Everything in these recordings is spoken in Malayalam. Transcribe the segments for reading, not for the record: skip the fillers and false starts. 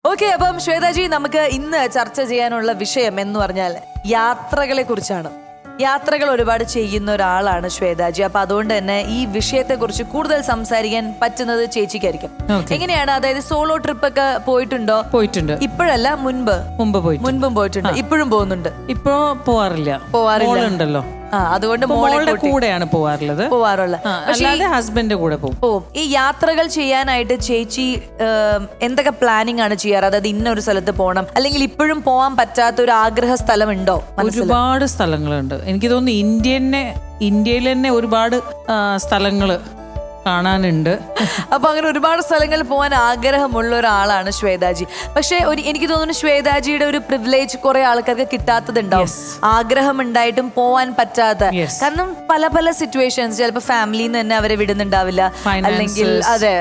ഓക്കെ, അപ്പം ശ്വേതാജി, നമുക്ക് ഇന്ന് ചർച്ച ചെയ്യാനുള്ള വിഷയം എന്ന് പറഞ്ഞാൽ യാത്രകളെ കുറിച്ചാണ്. യാത്രകൾ ഒരുപാട് ചെയ്യുന്ന ഒരാളാണ് ശ്വേതാജി. അപ്പൊ അതുകൊണ്ട് തന്നെ ഈ വിഷയത്തെ കുറിച്ച് കൂടുതൽ സംസാരിക്കാൻ പറ്റുന്നത് ചേച്ചിക്കായിരിക്കും. എങ്ങനെയാണ്, അതായത് സോളോ ട്രിപ്പ് ഒക്കെ പോയിട്ടുണ്ടോ? പോയിട്ടുണ്ട്. ഇപ്പോഴല്ല, മുൻപും പോയിട്ടുണ്ട്. ഇപ്പോഴും പോകുന്നുണ്ട്? ഇപ്പൊ പോവാറില്ല ഉണ്ടല്ലോ. അതുകൊണ്ട് മോളുടെ കൂടെയാണ് പോവാറുള്ളത്. അല്ലാതെ ഹസ്ബൻഡിന്റെ കൂടെ പോകും. ഈ യാത്രകൾ ചെയ്യാനായിട്ട് ചേച്ചി എന്തൊക്കെ പ്ലാനിങ് ആണ് ചെയ്യാറ്? അതായത് ഇന്നൊരു സ്ഥലത്ത് പോകണം, അല്ലെങ്കിൽ ഇപ്പോഴും പോകാൻ പറ്റാത്ത ഒരു ആഗ്രഹ സ്ഥലം ഉണ്ടോ? ഒരുപാട് സ്ഥലങ്ങളുണ്ട്. എനിക്ക് തോന്നുന്നു ഇന്ത്യയിൽ തന്നെ ഒരുപാട് സ്ഥലങ്ങള് കാണാനുണ്ട്. അപ്പൊ അങ്ങനെ ഒരുപാട് സ്ഥലങ്ങളിൽ പോകാൻ ആഗ്രഹമുള്ള ഒരാളാണ് ശ്വേതാജി. പക്ഷെ എനിക്ക് തോന്നുന്നു ശ്വേതാജിയുടെ ഒരു പ്രിവിലേജ് കുറെ ആൾക്കാർക്ക് കിട്ടാത്തതുണ്ടാവും. ആഗ്രഹം ഉണ്ടായിട്ടും പോവാൻ പറ്റാത്ത. കാരണം പല പല സിറ്റുവേഷൻസ്, ചിലപ്പോ ഫാമിലിയിൽ നിന്ന് തന്നെ അവരെ വിടുന്നുണ്ടാവില്ല, അല്ലെങ്കിൽ അതെ,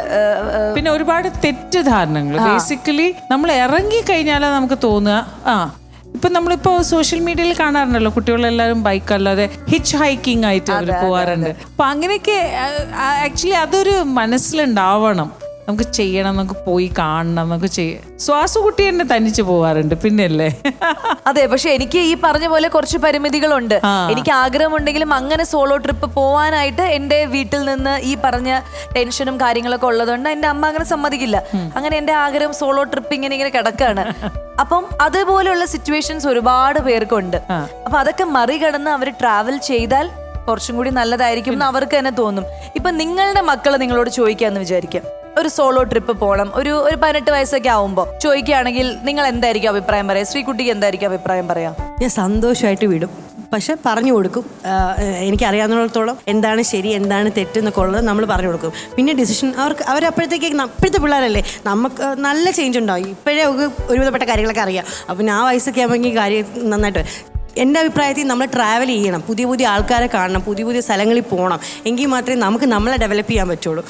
പിന്നെ ഒരുപാട് തെറ്റിദ്ധാരണകൾ. ബേസിക്കലി നമ്മൾ ഇറങ്ങി കഴിഞ്ഞാലാ നമുക്ക് തോന്നുക ഇപ്പൊ നമ്മളിപ്പോ സോഷ്യൽ മീഡിയയിൽ കാണാറുണ്ടല്ലോ, കുട്ടികളെല്ലാവരും ബൈക്ക് അല്ലാതെ ഹിച്ച് ഹൈക്കിംഗ് ആയിട്ട് അവർ പോവാറുണ്ട്. അപ്പൊ അങ്ങനെയൊക്കെ ആക്ച്വലി അതൊരു മനസ്സിലുണ്ടാവണം. നമുക്ക് ചെയ്യണം, നമുക്ക് പോയി കാണണം, നമുക്ക് ശ്വാസകുട്ടി തന്നെ തനിച്ച് പോവാറുണ്ട്, പിന്നെയല്ലേ. അതെ, പക്ഷെ എനിക്ക് ഈ പറഞ്ഞ പോലെ കുറച്ച് പരിമിതികളുണ്ട്. എനിക്ക് ആഗ്രഹമുണ്ടെങ്കിലും അങ്ങനെ സോളോ ട്രിപ്പ് പോവാനായിട്ട് എന്റെ വീട്ടിൽ നിന്ന് ഈ പറഞ്ഞ ടെൻഷനും കാര്യങ്ങളൊക്കെ ഉള്ളതുകൊണ്ട് എന്റെ അമ്മ അങ്ങനെ സമ്മതിക്കില്ല. അങ്ങനെ എന്റെ ആഗ്രഹം സോളോ ട്രിപ്പ് ഇങ്ങനെ കിടക്കാണ്. അപ്പം അതുപോലെയുള്ള സിറ്റുവേഷൻസ് ഒരുപാട് പേർക്കുണ്ട്. അപ്പൊ അതൊക്കെ മറികടന്ന് അവർ ട്രാവൽ ചെയ്താൽ കുറച്ചും കൂടി നല്ലതായിരിക്കും എന്ന് അവർക്ക് തന്നെ തോന്നും. ഇപ്പൊ നിങ്ങളുടെ മക്കള് നിങ്ങളോട് ചോദിക്കാന്ന് വിചാരിക്കാം, ഒരു സോളോ ട്രിപ്പ് പോകണം, ഒരു 18 വയസ്സൊക്കെ ആവുമ്പോൾ ചോദിക്കുകയാണെങ്കിൽ നിങ്ങൾ എന്തായിരിക്കും അഭിപ്രായം പറയാം? ശ്രീകുട്ടിക്ക് എന്തായിരിക്കും അഭിപ്രായം പറയാം? ഞാൻ സന്തോഷമായിട്ട് വിടും, പക്ഷെ പറഞ്ഞു കൊടുക്കും. എനിക്കറിയാവുന്നിടത്തോളം എന്താണ് ശരി, എന്താണ് തെറ്റെന്നൊക്കെ ഉള്ളത് നമ്മൾ പറഞ്ഞു കൊടുക്കും. പിന്നെ ഡിസിഷൻ അവരപ്പോഴത്തേക്ക് ഇപ്പോഴത്തെ പിള്ളേരല്ലേ, നമുക്ക് നല്ല ചേഞ്ച് ഉണ്ടാവും. ഇപ്പോഴേ ഒരുവിധപ്പെട്ട കാര്യങ്ങളൊക്കെ അറിയാം. അപ്പം ആ വയസ്സൊക്കെ ആകുമ്പോൾ കാര്യം നന്നായിട്ട്. എൻ്റെ അഭിപ്രായത്തിൽ നമ്മൾ ട്രാവൽ ചെയ്യണം, പുതിയ പുതിയ ആൾക്കാരെ കാണണം, പുതിയ പുതിയ സ്ഥലങ്ങളിൽ പോകണം. എങ്കിൽ മാത്രമേ നമുക്ക് നമ്മളെ ഡെവലപ്പ് ചെയ്യാൻ പറ്റുള്ളൂ.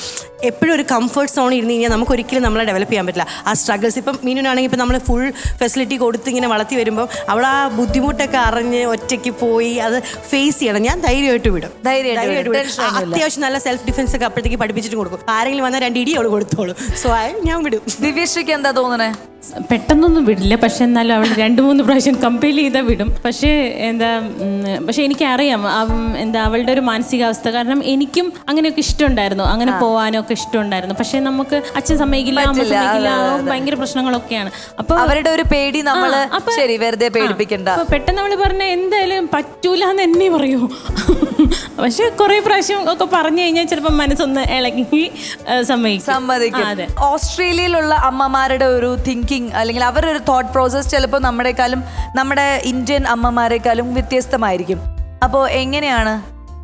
എപ്പോഴും ഒരു കംഫർട്ട് സോണിൽ ഇരുന്ന് കഴിഞ്ഞാൽ നമുക്ക് ഒരിക്കലും നമ്മളെ ഡെവലപ്പ് ചെയ്യാൻ പറ്റില്ല. ആ സ്ട്രഗിൾസ്, ഇപ്പം മീനുനാണെങ്കിൽ ഇപ്പം നമ്മൾ ഫുൾ ഫെസിലിറ്റി കൊടുത്ത് ഇങ്ങനെ വളർത്തി വരുമ്പോൾ അവൾ ആ ബുദ്ധിമുട്ടൊക്കെ അറിഞ്ഞ് ഒറ്റയ്ക്ക് പോയി അത് ഫേസ് ചെയ്യണം. ഞാൻ ധൈര്യമായിട്ട് വിടും. അത്യാവശ്യം നല്ല സെൽഫ് ഡിഫെൻസ് ഒക്കെ അപ്പോഴത്തേക്ക് പഠിപ്പിച്ചിട്ട് കൊടുക്കും. ആരെങ്കിലും വന്നാൽ 2 ഇടി അവൾ കൊടുത്തോളൂ. സോ ഞാൻ വിടും. ദിവ്യശ്രീക്ക് എന്താ തോന്നണേ? പെട്ടെന്നൊന്നും വിടില്ല, പക്ഷെ എന്നാലും അവൾ 2-3 പ്രാവശ്യം കമ്പയിൽ ചെയ്താൽ വിടും. പക്ഷേ എനിക്കറിയാം അവളുടെ ഒരു മാനസികാവസ്ഥ. കാരണം എനിക്കും അങ്ങനെയൊക്കെ ഇഷ്ടമുണ്ടായിരുന്നു, അങ്ങനെ പോകാനൊക്കെ ഇഷ്ടമുണ്ടായിരുന്നു. പക്ഷെ നമുക്ക് അച്ഛൻ സമ്മതിക്കില്ല, അമ്മ സമ്മതിക്കില്ല, ഭയങ്കര പ്രശ്നങ്ങളൊക്കെയാണ്. അപ്പൊ അവരുടെ ഒരു പേടി നമ്മള് വെറുതെ പേടിപ്പിക്കണ്ട. പെട്ടെന്ന് അവള് പറഞ്ഞ എന്തായാലും പറ്റൂല എന്ന് എന്നെ പറയൂ. പക്ഷെ കുറെ പ്രാവശ്യം ഒക്കെ പറഞ്ഞു കഴിഞ്ഞാൽ ചിലപ്പോൾ മനസ്സൊന്ന് ഇളകി സമ്മതിക്കും. ഓസ്ട്രേലിയയിലുള്ള അമ്മമാരുടെ ഒരു തിങ്കിങ്, അല്ലെങ്കിൽ അവരുടെ ഒരു തോട്ട് പ്രോസസ് ചിലപ്പോൾ നമ്മുടെ ഇന്ത്യൻ അമ്മമാരെക്കാളും വ്യത്യസ്തമായിരിക്കും. അപ്പോൾ എങ്ങനെയാണ്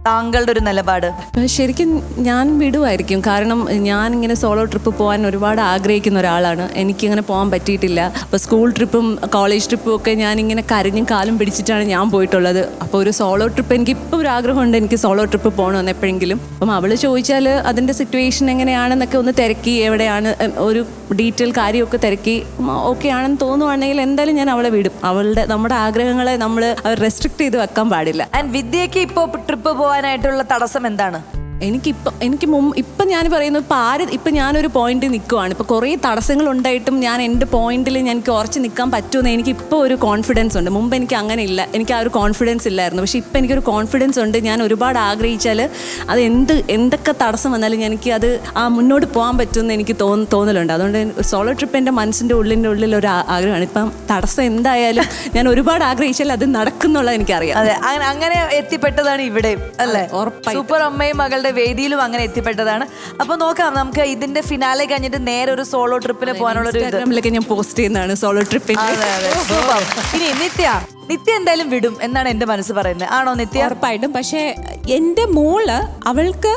താങ്കളുടെ ഒരു നിലപാട്? ശരിക്കും ഞാൻ വിടുമായിരിക്കും. കാരണം ഞാനിങ്ങനെ സോളോ ട്രിപ്പ് പോകാൻ ഒരുപാട് ആഗ്രഹിക്കുന്ന ഒരാളാണ്. എനിക്കിങ്ങനെ പോകാൻ പറ്റിയിട്ടില്ല. അപ്പോൾ സ്കൂൾ ട്രിപ്പും കോളേജ് ട്രിപ്പും ഒക്കെ ഞാനിങ്ങനെ കരഞ്ഞും കാലും പിടിച്ചിട്ടാണ് ഞാൻ പോയിട്ടുള്ളത്. അപ്പോൾ ഒരു സോളോ ട്രിപ്പ് എനിക്കിപ്പോൾ ഒരു ആഗ്രഹമുണ്ട്, എനിക്ക് സോളോ ട്രിപ്പ് പോകണമെന്ന് എപ്പോഴെങ്കിലും. അപ്പം അവൾ ചോദിച്ചാൽ അതിൻ്റെ സിറ്റുവേഷൻ എങ്ങനെയാണെന്നൊക്കെ ഒന്ന് തിരക്കി, എവിടെയാണ് ഒരു ഡീറ്റെയിൽ കാര്യമൊക്കെ തിരക്കി ഓക്കെ ആണെന്ന് തോന്നുവാണെങ്കിൽ എന്തായാലും ഞാൻ അവളെ വിടും. നമ്മുടെ ആഗ്രഹങ്ങളെ നമ്മൾ റെസ്ട്രിക്ട് ചെയ്ത് വെക്കാൻ പാടില്ല. വിദ്യയ്ക്ക് ഇപ്പോൾ ട്രിപ്പ് പോകാനായിട്ടുള്ള തടസ്സം എന്താണ്? ഇപ്പം ഞാൻ പറയുന്നത് ഇപ്പം ഞാനൊരു പോയിന്റിൽ നിൽക്കുവാണ്. ഇപ്പോൾ കുറേ തടസ്സങ്ങൾ ഉണ്ടായിട്ടും ഞാൻ എൻ്റെ പോയിന്റിൽ എനിക്ക് ഉറച്ച് നിൽക്കാൻ പറ്റുമെന്ന് എനിക്കിപ്പോൾ ഒരു കോൺഫിഡൻസ് ഉണ്ട്. മുമ്പ് എനിക്ക് അങ്ങനെ ഇല്ല, എനിക്ക് ആ ഒരു കോൺഫിഡൻസ് ഇല്ലായിരുന്നു. പക്ഷേ ഇപ്പം എനിക്കൊരു കോൺഫിഡൻസ് ഉണ്ട്. ഞാൻ ഒരുപാട് ആഗ്രഹിച്ചാൽ അത് എന്തൊക്കെ തടസ്സം വന്നാലും എനിക്ക് അത് മുന്നോട്ട് പോകാൻ പറ്റുമെന്ന് എനിക്ക് തോന്നലുണ്ട്. അതുകൊണ്ട് സോളോ ട്രിപ്പ് എൻ്റെ മനസ്സിൻ്റെ ഉള്ളിൽ ഒരു ആഗ്രഹമാണ്. ഇപ്പം തടസ്സം എന്തായാലും ഞാൻ ഒരുപാട് ആഗ്രഹിച്ചാൽ അത് നടക്കുന്നുള്ളത് എനിക്കറിയാം. അതെ, അങ്ങനെ എത്തിപ്പെട്ടതാണ് ഇവിടെ അല്ലേ? സൂപ്പർ അമ്മയും മകളുടെ വേദിയിലും അങ്ങനെ എത്തിപ്പെട്ടതാണ്. അപ്പൊ നോക്കാം, നമുക്ക് ഇതിന്റെ ഫിനാലെ കഴിഞ്ഞിട്ട് നേരെ ഒരു സോളോ ട്രിപ്പിന് പോകാനുള്ള ഞാൻ പോസ്റ്റ് ചെയ്യുന്നതാണ് സോളോ ട്രിപ്പിൽ. ഇനി നിത്യ എന്തായാലും വിടും എന്നാണ് എന്റെ മനസ്സ് പറയുന്നത്. ആണോ നിത്യ? ഉറപ്പായിട്ടും. പക്ഷെ എന്റെ മോള് അവൾക്ക്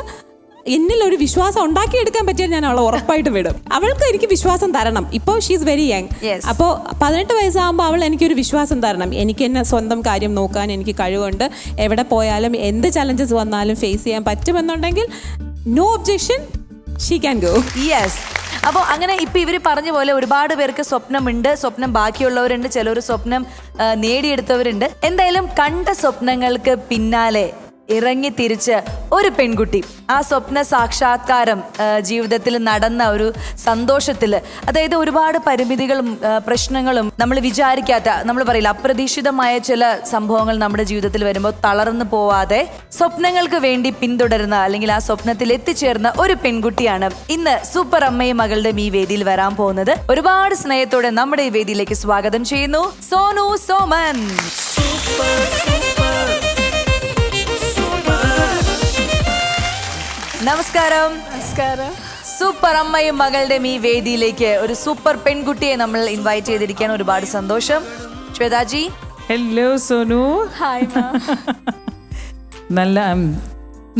എന്നിലൊരു വിശ്വാസം ഉണ്ടാക്കിയെടുക്കാൻ പറ്റിയാൽ ഞാൻ അവളെ ഉറപ്പായിട്ട് വിടും. അവൾക്ക് എനിക്ക് വിശ്വാസം തരണം. ഇപ്പോൾ ഷീസ് വെരി യങ്. അപ്പോൾ 18 വയസ്സാകുമ്പോൾ അവൾ എനിക്കൊരു വിശ്വാസം തരണം. എനിക്ക് എന്നെ സ്വന്തം കാര്യം നോക്കാൻ എനിക്ക് കഴിവുണ്ട്. എവിടെ പോയാലും എന്ത് ചലഞ്ചസ് വന്നാലും ഫേസ് ചെയ്യാൻ പറ്റുമെന്നുണ്ടെങ്കിൽ no objection, she can go. Yes. അപ്പോൾ അങ്ങനെ ഇപ്പം ഇവർ പറഞ്ഞ പോലെ ഒരുപാട് പേർക്ക് സ്വപ്നമുണ്ട്, സ്വപ്നം ബാക്കിയുള്ളവരുണ്ട്, ചിലർ സ്വപ്നം നേടിയെടുത്തവരുണ്ട്. എന്തായാലും കണ്ട സ്വപ്നങ്ങൾക്ക് പിന്നാലെ ഇറങ്ങി തിരിച്ച് ഒരു പെൺകുട്ടി ആ സ്വപ്ന സാക്ഷാത്കാരം ജീവിതത്തിൽ നടന്ന ഒരു സന്തോഷത്തിൽ, അതായത് ഒരുപാട് പരിമിതികളും പ്രശ്നങ്ങളും നമ്മൾ വിചാരിക്കാത്ത, നമ്മൾ പറയില്ല, അപ്രതീക്ഷിതമായ ചില സംഭവങ്ങൾ നമ്മുടെ ജീവിതത്തിൽ വരുമ്പോൾ തളർന്നു പോവാതെ സ്വപ്നങ്ങൾക്ക് വേണ്ടി പിന്തുടരുന്ന അല്ലെങ്കിൽ ആ സ്വപ്നത്തിൽ എത്തിച്ചേർന്ന ഒരു പെൺകുട്ടിയാണ് ഇന്ന് സൂപ്പർ അമ്മയും മകളുടെയും ഈ വേദിയിൽ വരാൻ പോകുന്നത്. ഒരുപാട് സ്നേഹത്തോടെ നമ്മുടെ ഈ വേദിയിലേക്ക് സ്വാഗതം ചെയ്യുന്നു സോനു സോമൻ. നമസ്കാരം. നമസ്കാരം. സൂപ്പർ അമ്മയും മകളുടെയും ഈ വേദിയിലേക്ക് ഒരു സൂപ്പർ പെൺകുട്ടിയെ നമ്മൾ ഇൻവൈറ്റ് ചെയ്തിരിക്കുകയാണ്. ഒരുപാട് സന്തോഷം. ശ്വേതാജി. ഹലോ സോനു. ഹായ്. നല്ല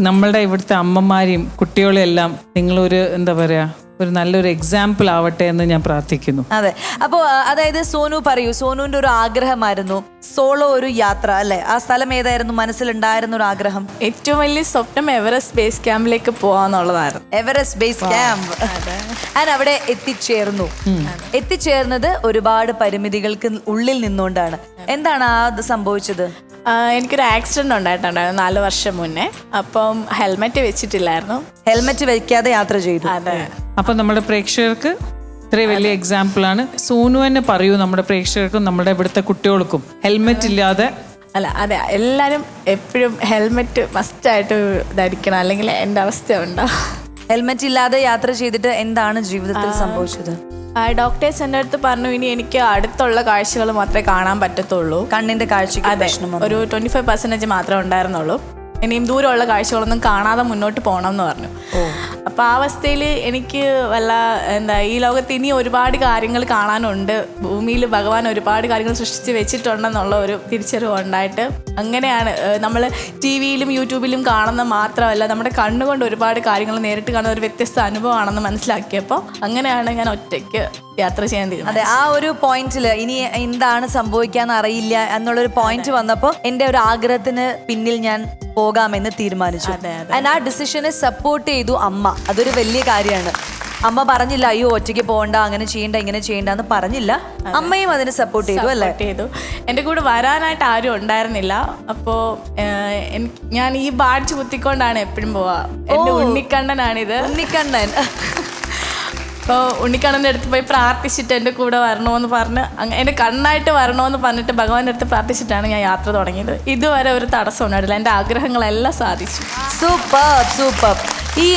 നമ്മളുടെ ഇവിടുത്തെ അമ്മമാരെയും കുട്ടികളെയും എല്ലാം നിങ്ങളൊരു എന്താ പറയാ ഒരു നല്ലൊരു എക്സാമ്പിൾ ആവട്ടെ എന്ന് ഞാൻ പ്രാർത്ഥിക്കുന്നു. അതെ. അപ്പോൾ അതായത് സോനു പറയൂ, സോനുവിന്റെ ഒരു ആഗ്രഹമായിരുന്നു സോളോ ഒരു യാത്ര, അല്ലെ? ആ സ്ഥലം ഏതായിരുന്നു മനസ്സിലുണ്ടായിരുന്ന ഒരു ആഗ്രഹം? ഏറ്റവും വലിയ സ്വപ്നം എവറസ്റ്റ് ബേസ് ക്യാമ്പിലേക്ക് പോവാന്നുള്ളതായിരുന്നു. Everest base camp. ഞാൻ അവിടെ എത്തിച്ചേർന്നത് ഒരുപാട് പരിമിതികൾക്ക് ഉള്ളിൽ നിന്നുകൊണ്ടാണ്. എന്താണ് അത് സംഭവിച്ചത്? എനിക്കൊരു ആക്സിഡന്റ് ഉണ്ടായിട്ടുണ്ടായിരുന്നു 4 വർഷം മുന്നേ. അപ്പം ഹെൽമെറ്റ് വെച്ചിട്ടില്ലായിരുന്നു. ഹെൽമെറ്റ് വെക്കാതെ യാത്ര ചെയ്തു. അതെ. അപ്പൊ നമ്മുടെ പ്രേക്ഷകർക്ക് ഇത്രയും വലിയ എക്സാമ്പിൾ ആണ്. സോനു തന്നെ പറയൂ നമ്മുടെ പ്രേക്ഷകർക്കും നമ്മുടെ ഇവിടുത്തെ കുട്ടികൾക്കും ഹെൽമെറ്റ് ഇല്ലാതെ. അതെ, എല്ലാരും എപ്പോഴും ഹെൽമെറ്റ് മസ്റ്റായിട്ട് ധരിക്കണം, അല്ലെങ്കിൽ എൻ്റെ അവസ്ഥ ഉണ്ടാവും. ഹെൽമെറ്റ് ഇല്ലാതെ യാത്ര ചെയ്തിട്ട് എന്താണ് ജീവിതത്തിൽ സംഭവിച്ചത്? ഡോക്ടേഴ്സ് എൻ്റെ അടുത്ത് പറഞ്ഞു, ഇനി എനിക്ക് അടുത്തുള്ള കാഴ്ചകൾ മാത്രമേ കാണാൻ പറ്റത്തുള്ളൂ. കണ്ണിന്റെ കാഴ്ചക്ക് അതെ, ഒരു 25% മാത്രമേ ഉണ്ടായിരുന്നുള്ളൂ. ഇനിയും ദൂരമുള്ള കാഴ്ചകളൊന്നും കാണാതെ മുന്നോട്ട് പോകണം എന്ന് പറഞ്ഞു. അപ്പം ആ അവസ്ഥയിൽ എനിക്ക് ഈ ലോകത്ത് ഇനി ഒരുപാട് കാര്യങ്ങൾ കാണാനുണ്ട്, ഭൂമിയിൽ ഭഗവാൻ ഒരുപാട് കാര്യങ്ങൾ സൃഷ്ടിച്ച് വെച്ചിട്ടുണ്ടെന്നുള്ള ഒരു തിരിച്ചറിവ് ഉണ്ടായിട്ട്, അങ്ങനെയാണ് നമ്മൾ ടി വിയിലും യൂട്യൂബിലും കാണുന്ന മാത്രമല്ല, നമ്മുടെ കണ്ണുകൊണ്ട് ഒരുപാട് കാര്യങ്ങൾ നേരിട്ട് കാണുന്ന ഒരു വ്യത്യസ്ത അനുഭവമാണെന്ന് മനസ്സിലാക്കിയപ്പോൾ അങ്ങനെയാണ് ഞാൻ ഒറ്റയ്ക്ക് യാത്ര ചെയ്യാൻ തീരുമാനിച്ചത്. അതെ, ആ ഒരു പോയിന്റിൽ ഇനി എന്താണ് സംഭവിക്കാന്ന് അറിയില്ല എന്നുള്ളൊരു പോയിന്റ് വന്നപ്പോൾ എൻ്റെ ഒരു ആഗ്രഹത്തിന് പിന്നിൽ ഞാൻ പോകാമെന്ന് തീരുമാനിച്ചു. ആ ഡിസിഷനെ സപ്പോർട്ട് ചെയ്തു അമ്മ. അതൊരു വലിയ കാര്യമാണ്. അമ്മ പറഞ്ഞില്ല അയ്യോ ഒറ്റയ്ക്ക് പോകണ്ട, അങ്ങനെ ചെയ്യണ്ട, ഇങ്ങനെ ചെയ്യണ്ട എന്ന് പറഞ്ഞില്ല. അമ്മയും അതിനെ സപ്പോർട്ട് ചെയ്തു. അല്ലേ? എൻ്റെ കൂടെ വരാനായിട്ട് ആരും ഉണ്ടായിരുന്നില്ല. അപ്പോൾ ഞാൻ ഈ ബാഡ്ജ് കുത്തിക്കൊണ്ടാണ് എപ്പോഴും പോവാ. എൻ്റെ ഉണ്ണിക്കണ്ണനാണിത്. ഉണ്ണിക്കണ്ണൻ. അപ്പോൾ ഉണ്ണിക്കണ്ണൻ്റെ അടുത്ത് പോയി പ്രാർത്ഥിച്ചിട്ട് എൻ്റെ കൂടെ വരണമെന്ന് പറഞ്ഞ്, എൻ്റെ കണ്ണായിട്ട് വരണമെന്ന് പറഞ്ഞിട്ട് ഭഗവാന്റെ അടുത്ത് പ്രാർത്ഥിച്ചിട്ടാണ് ഞാൻ യാത്ര തുടങ്ങിയത്. ഇതുവരെ ഒരു തടസ്സം ഉണ്ടായിട്ടില്ല. എൻ്റെ ആഗ്രഹങ്ങളെല്ലാം സാധിച്ചു. Super super. ഈ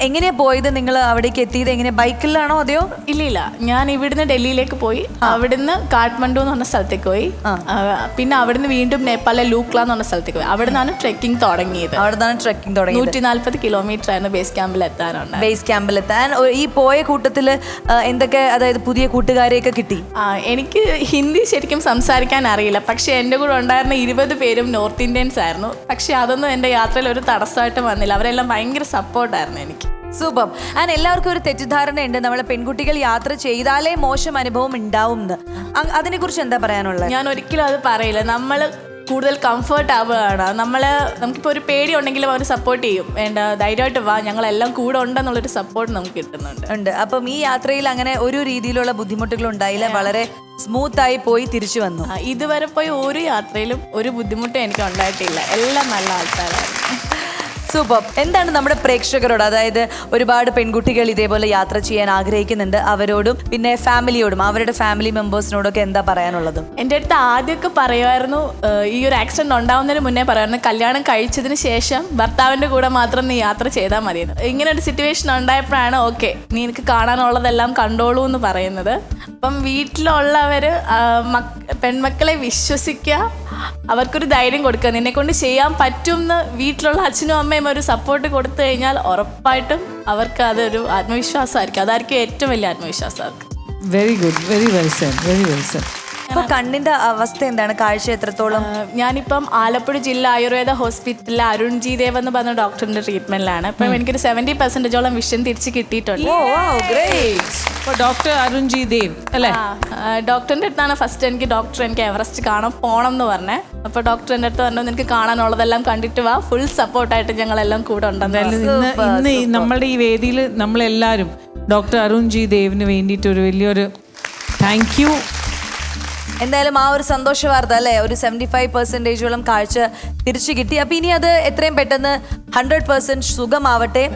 എങ്ങനെയാ പോയത്? നിങ്ങൾ അവിടേക്ക് എത്തിയത് എങ്ങനെ? ബൈക്കിലാണോ അതെയോ? ഇല്ല, ഞാൻ ഇവിടുന്ന് ഡൽഹിയിലേക്ക് പോയി, അവിടുന്ന് കാഠ്മണ്ഡു എന്ന് പറഞ്ഞ സ്ഥലത്തേക്ക് പോയി, പിന്നെ അവിടുന്ന് വീണ്ടും നേപ്പാളിലെ ലൂക്ല എന്ന് പറഞ്ഞ സ്ഥലത്തേക്ക് പോയി. അവിടെ നിന്നാണ് ട്രെക്കിംഗ് തുടങ്ങിയത്. 140 കിലോമീറ്റർ ആയിരുന്നു ബേസ് ക്യാമ്പിൽ എത്താനുണ്ട്. ബേസ് ക്യാമ്പിൽ എത്താൻ ഈ പോയ കൂട്ടത്തില് എന്തൊക്കെ, അതായത് പുതിയ കൂട്ടുകാരെയൊക്കെ കിട്ടി? എനിക്ക് ഹിന്ദി ശരിക്കും സംസാരിക്കാൻ അറിയില്ല, പക്ഷെ എൻ്റെ കൂടെ ഉണ്ടായിരുന്ന 20 പേരും നോർത്ത് ഇന്ത്യൻസ് ആയിരുന്നു. പക്ഷെ അതൊന്നും എൻ്റെ യാത്രയിൽ ഒരു തടസ്സമായിട്ട് വന്നില്ല. അവരെല്ലാം ഭയങ്കര സപ്പോർട്ടായിരുന്നു എനിക്ക്. സൂപ്പർ. ആൻഡ് എല്ലാവർക്കും ഒരു തെറ്റിദ്ധാരണയുണ്ട്, നമ്മളെ പെൺകുട്ടികൾ യാത്ര ചെയ്താലേ മോശം അനുഭവം ഉണ്ടാവും എന്ന്. അതിനെ കുറിച്ച് എന്താ പറയാനുള്ളത്? ഞാൻ ഒരിക്കലും അത് പറയില്ല. നമ്മൾ കൂടുതൽ കംഫർട്ട് ആവുകയാണ്. നമുക്കിപ്പോൾ ഒരു പേടി ഉണ്ടെങ്കിലും അവർ സപ്പോർട്ട് ചെയ്യും. വേണ്ട, ധൈര്യമായിട്ട് വാ, ഞങ്ങളെല്ലാം കൂടെ ഉണ്ടെന്നുള്ളൊരു സപ്പോർട്ട് നമുക്ക് കിട്ടുന്നുണ്ട്. അപ്പം ഈ യാത്രയിൽ അങ്ങനെ ഒരു രീതിയിലുള്ള ബുദ്ധിമുട്ടുകൾ ഉണ്ടായില്ല, വളരെ സ്മൂത്തായി പോയി തിരിച്ചു വന്നു. ഇതുവരെ പോയി ഒരു യാത്രയിലും ഒരു ബുദ്ധിമുട്ടും എനിക്ക് ഉണ്ടായിട്ടില്ല. എല്ലാം നല്ല ആൾക്കാരാണ്. സൂപ്പർ. എന്താണ് നമ്മുടെ പ്രേക്ഷകരോട്, അതായത് ഒരുപാട് പെൺകുട്ടികൾ ഇതേപോലെ യാത്ര ചെയ്യാൻ ആഗ്രഹിക്കുന്നുണ്ട്, അവരോടും പിന്നെ ഫാമിലിയോടും അവരുടെ ഫാമിലി മെമ്പേഴ്സിനോടൊക്കെ എന്താ പറയാനുള്ളത്? എൻ്റെ അടുത്ത് ആദ്യമൊക്കെ പറയുമായിരുന്നു, ഈ ഒരു ആക്സിഡന്റ് ഉണ്ടാവുന്നതിന് മുന്നേ പറയുമായിരുന്നു, കല്യാണം കഴിച്ചതിന് ശേഷം ഭർത്താവിൻ്റെ കൂടെ മാത്രം നീ യാത്ര ചെയ്താൽ മതിയെന്ന്. ഇങ്ങനെ ഒരു സിറ്റുവേഷൻ ഉണ്ടായപ്പോഴാണ് ഓക്കെ നീ എനിക്ക് കാണാനുള്ളതെല്ലാം കണ്ടോളൂ എന്ന് പറയുന്നത്. അപ്പം വീട്ടിലുള്ളവർ പെൺമക്കളെ വിശ്വസിക്കുക, അവർക്കൊരു ധൈര്യം കൊടുക്കുക. നിന്നെ കൊണ്ട് ചെയ്യാൻ പറ്റും എന്ന് വീട്ടിലുള്ള അച്ഛനും അമ്മയും ഒരു സപ്പോർട്ട് കൊടുത്തു കഴിഞ്ഞാൽ ഉറപ്പായിട്ടും അവർക്ക് അതൊരു ആത്മവിശ്വാസമായിരിക്കും. അതായിരിക്കും ഏറ്റവും വലിയ ആത്മവിശ്വാസം അവർക്ക്. Very good, very well said, very well said. ഇപ്പൊ കണ്ണിന്റെ അവസ്ഥ എന്താണ്? കാഴ്ച എത്രത്തോളം? ഞാനിപ്പം ആലപ്പുഴ ജില്ലാ ആയുർവേദ ഹോസ്പിറ്റലിലെ അരുൺജി ദേവ് എന്ന് പറഞ്ഞ ഡോക്ടറിന്റെ ട്രീറ്റ്മെന്റിലാണ്. ഇപ്പം എനിക്കൊരു 70%ഓളം വിഷൻ തിരിച്ച് കിട്ടിയിട്ടുണ്ട്. ഡോക്ടർ അരുൺജി ദേവ് അല്ലേ? ഡോക്ടറിന്റെ അടുത്താണ് ഫസ്റ്റ് എനിക്ക് എവറസ്റ്റ് കാണാൻ പോകണം എന്ന് പറഞ്ഞേ. അപ്പൊ ഡോക്ടർ എൻ്റെ അടുത്ത് പറഞ്ഞു, നിനക്ക് കാണാനുള്ളതെല്ലാം കണ്ടിട്ട് വാ, ഫുൾ സപ്പോർട്ടായിട്ട് ഞങ്ങളെല്ലാം കൂടെ ഉണ്ടെന്ന്. ഇന്ന് നമ്മളുടെ ഈ വേദിയിൽ നമ്മളെല്ലാവരും ഡോക്ടർ അരുൺജി ദേവിന് വേണ്ടിയിട്ട് ഒരു വലിയൊരു താങ്ക് യു. എന്തായാലും ആ ഒരു സന്തോഷ വാർത്ത, അല്ലേ? ഒരു 75%ഓളം കാഴ്ച തിരിച്ചു കിട്ടി. അപ്പൊ ഇനി അത് എത്രയും പെട്ടെന്ന് 100% സുഖമാവട്ടെ.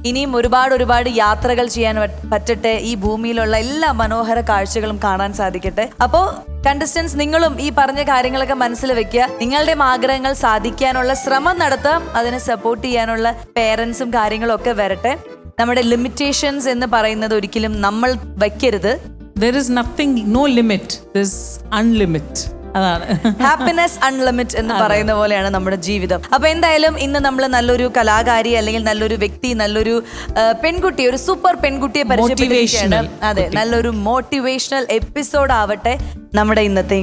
ഇനിയും ഒരുപാട് യാത്രകൾ ചെയ്യാൻ പറ്റട്ടെ. ഈ ഭൂമിയിലുള്ള എല്ലാ മനോഹര കാഴ്ചകളും കാണാൻ സാധിക്കട്ടെ. അപ്പോൾ കണ്ടസ്റ്റൻസ്, നിങ്ങളും ഈ പറഞ്ഞ കാര്യങ്ങളൊക്കെ മനസ്സിൽ വെക്കുക. നിങ്ങളുടെ ആഗ്രഹങ്ങൾ സാധിക്കാനുള്ള ശ്രമം നടത്താം. അതിനെ സപ്പോർട്ട് ചെയ്യാനുള്ള പേരൻസും കാര്യങ്ങളും ഒക്കെ വരട്ടെ. നമ്മുടെ ലിമിറ്റേഷൻസ് എന്ന് പറയുന്നത് ഒരിക്കലും നമ്മൾ വയ്ക്കരുത്. There is nothing, no limit. There's unlimit. അതാണ് ഹാപ്പിനെസ് അൺലിമിറ്റ് എന്ന് പറയുന്ന പോലെയാണ് നമ്മുടെ ജീവിതം. അപ്പൊ എന്തായാലും ഇന്ന് നമ്മൾ നല്ലൊരു കലാകാരി അല്ലെങ്കിൽ നല്ലൊരു വ്യക്തി, നല്ലൊരു പെൺകുട്ടി, ഒരു സൂപ്പർ പെൺകുട്ടിയെ പരിചയപ്പെടുത്തിയാണ്. അതെ, നല്ലൊരു മോട്ടിവേഷണൽ എപ്പിസോഡ് ആവട്ടെ നമ്മുടെ ഇന്നത്തെ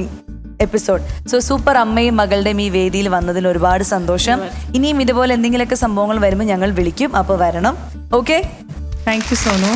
എപ്പിസോഡ്. സോ സൂപ്പർ അമ്മയും മകളുടെയും ഈ വേദിയിൽ വന്നതിൽ ഒരുപാട് സന്തോഷം. ഇനിയും ഇതുപോലെ എന്തെങ്കിലുമൊക്കെ സംഭവങ്ങൾ വരുമ്പോൾ ഞങ്ങൾ വിളിക്കും. അപ്പോൾ വരണം. Okay, thank you Sonu.